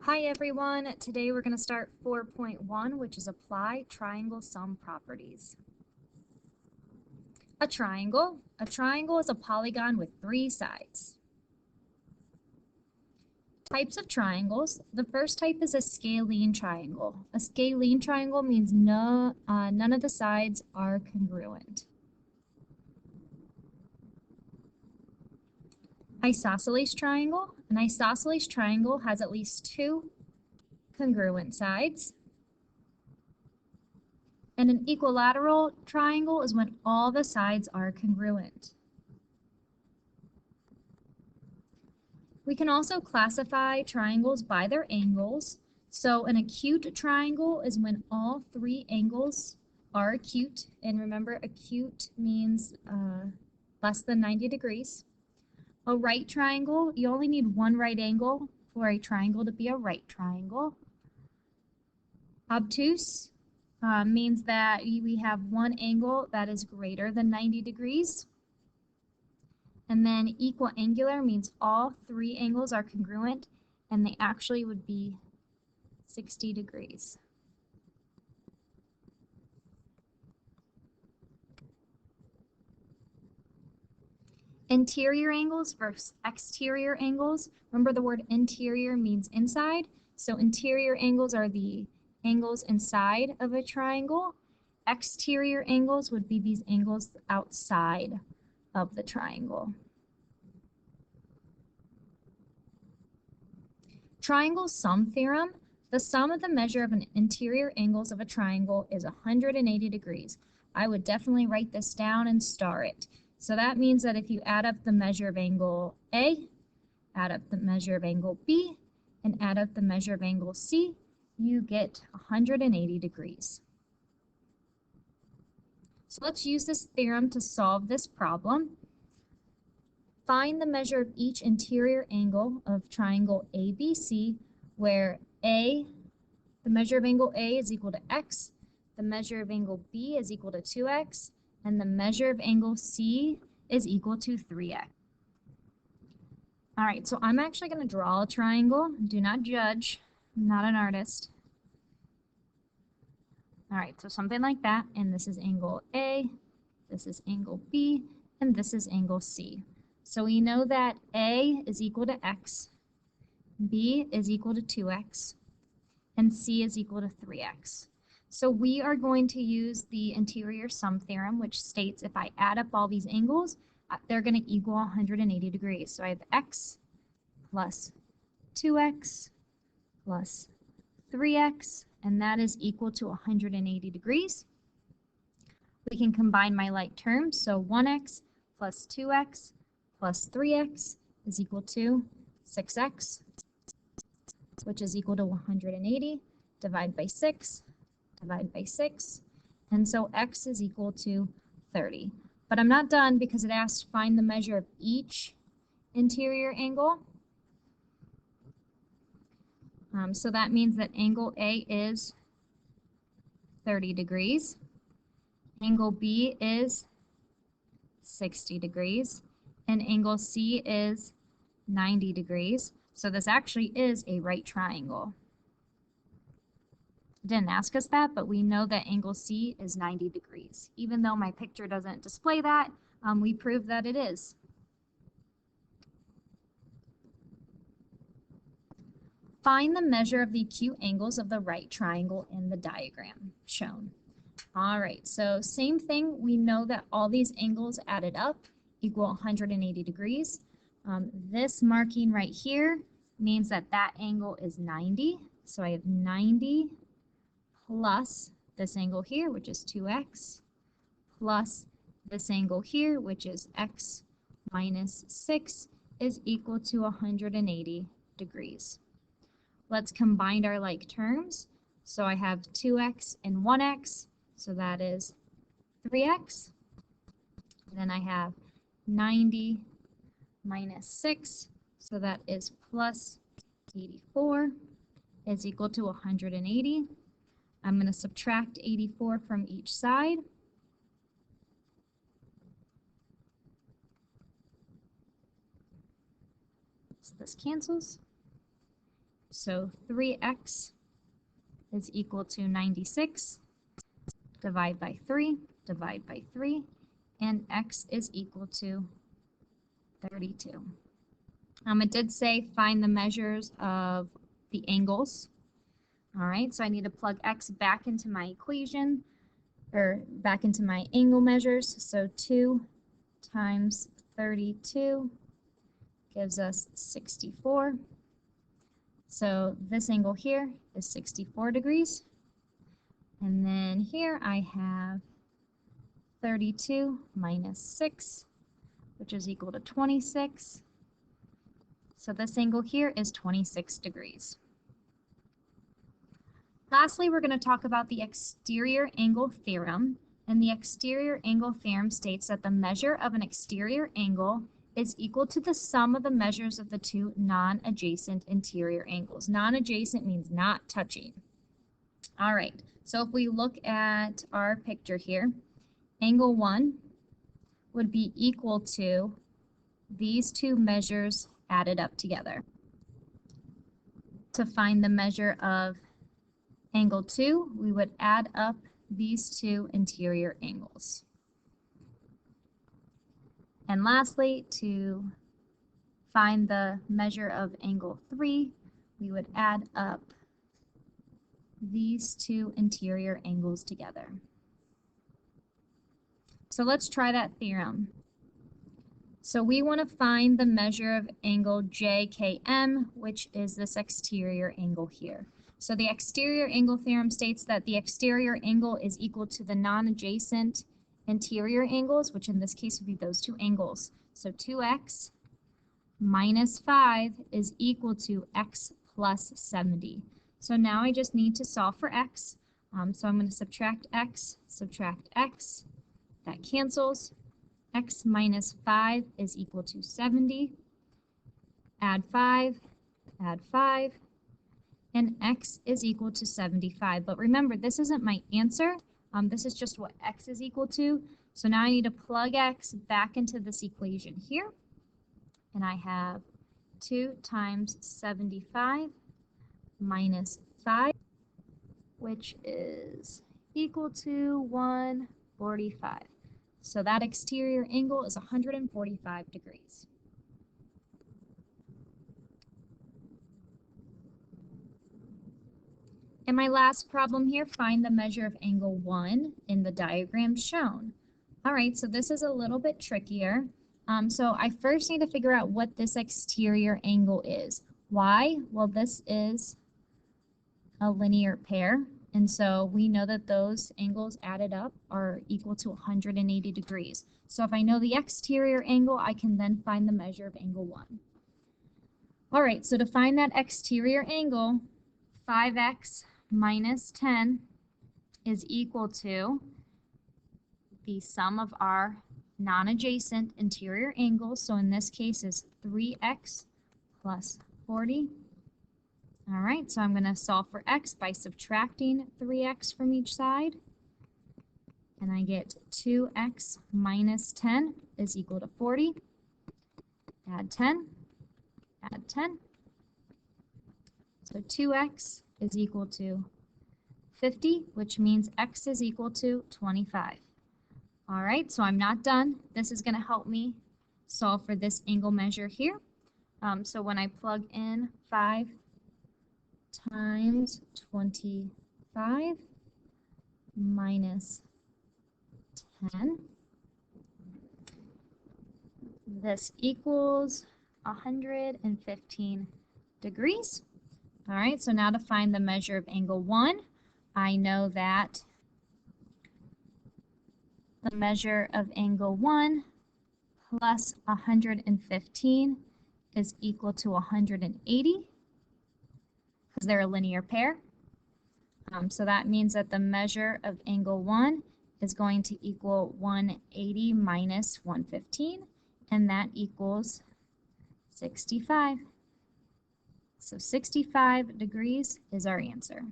Hi everyone, today we're going to start 4.1, which is apply triangle sum properties. A triangle. A triangle is a polygon with 3 sides. Types of triangles. The first type is a scalene triangle. A scalene triangle means none of the sides are congruent. Isosceles triangle. An isosceles triangle has at least 2 congruent sides. And an equilateral triangle is when all the sides are congruent. We can also classify triangles by their angles. So an acute triangle is when all 3 angles are acute. And remember, acute means less than 90 degrees. A right triangle, you only need 1 right angle for a triangle to be a right triangle. Obtuse means that we have 1 angle that is greater than 90 degrees. And then equiangular means all 3 angles are congruent and they actually would be 60 degrees. Interior angles versus exterior angles. Remember, the word interior means inside. So interior angles are the angles inside of a triangle. Exterior angles would be these angles outside of the triangle. Triangle sum theorem. The sum of the measure of an interior angles of a triangle is 180 degrees. I would definitely write this down and star it. So that means that if you add up the measure of angle A, add up the measure of angle B, and add up the measure of angle C, you get 180 degrees. So let's use this theorem to solve this problem. Find the measure of each interior angle of triangle ABC, where the measure of angle A is equal to x, the measure of angle B is equal to 2x, and the measure of angle C is equal to 3x. All right, so I'm actually going to draw a triangle. Do not judge. I'm not an artist. All right, so something like that, and this is angle A, this is angle B, and this is angle C. So we know that A is equal to x, B is equal to 2x, and C is equal to 3x. So we are going to use the interior sum theorem, which states if I add up all these angles, they're going to equal 180 degrees. So I have x plus 2x plus 3x, and that is equal to 180 degrees. We can combine my like terms, so 1x plus 2x plus 3x is equal to 6x, which is equal to 180. Divide by 6, divide by 6, and so x is equal to 30. But I'm not done because it asks to find the measure of each interior angle. So that means that angle A is 30 degrees. Angle B is 60 degrees. And angle C is 90 degrees. So this actually is a right triangle. It didn't ask us that, but we know that angle C is 90 degrees. Even though my picture doesn't display that, we proved that it is. Find the measure of the acute angles of the right triangle in the diagram shown. All right, so same thing. We know that all these angles added up equal 180 degrees. This marking right here means that that angle is 90. So I have 90 plus this angle here, which is 2x, plus this angle here, which is x minus 6, is equal to 180 degrees. Let's combine our like terms. So I have 2x and 1x, so that is 3x. Then I have 90 minus 6, so that is plus 84, is equal to 180. I'm going to subtract 84 from each side. So this cancels. So 3x is equal to 96. Divide by 3, divide by 3, and x is equal to 32. It did say find the measures of the angles. All right, so I need to plug x back into my equation, or back into my angle measures. So 2 times 32 gives us 64. So this angle here is 64 degrees. And then here I have 32 minus 6, which is equal to 26. So this angle here is 26 degrees. Lastly, we're going to talk about the exterior angle theorem. And the exterior angle theorem states that the measure of an exterior angle is equal to the sum of the measures of the two non-adjacent interior angles. Non-adjacent means not touching. All right, so if we look at our picture here, angle 1 would be equal to these two measures added up together. To find the measure of angle 2, we would add up these two interior angles. And lastly, to find the measure of angle 3, we would add up these two interior angles together. So let's try that theorem. So we want to find the measure of angle JKM, which is this exterior angle here. So the exterior angle theorem states that the exterior angle is equal to the non-adjacent interior angles, which in this case would be those two angles. So 2x minus 5 is equal to x plus 70. So now I just need to solve for x. So I'm going to subtract x, that cancels. X minus 5 is equal to 70. Add 5, and x is equal to 75. But remember, this isn't my answer. This is just what x is equal to. So now I need to plug x back into this equation here. And I have 2 times 75 minus 5, which is equal to 145. So that exterior angle is 145 degrees. And my last problem here, find the measure of angle 1 in the diagram shown. All right, so this is a little bit trickier. So I first need to figure out what this exterior angle is. Why? Well, this is a linear pair, and so we know that those angles added up are equal to 180 degrees. So if I know the exterior angle, I can then find the measure of angle 1. All right, so to find that exterior angle, 5x minus 10 is equal to the sum of our non-adjacent interior angles. So in this case is 3x plus 40. All right, so I'm going to solve for x by subtracting 3x from each side. And I get 2x minus 10 is equal to 40. Add 10, add 10. So 2x is equal to 50, which means x is equal to 25. All right, so I'm not done. This is going to help me solve for this angle measure here. So when I plug in 5 times 25 minus 10, this equals 115 degrees. All right, so now to find the measure of angle 1, I know that the measure of angle 1 plus 115 is equal to 180, because they're a linear pair. So that means that the measure of angle 1 is going to equal 180 minus 115, and that equals 65. So 65 degrees is our answer.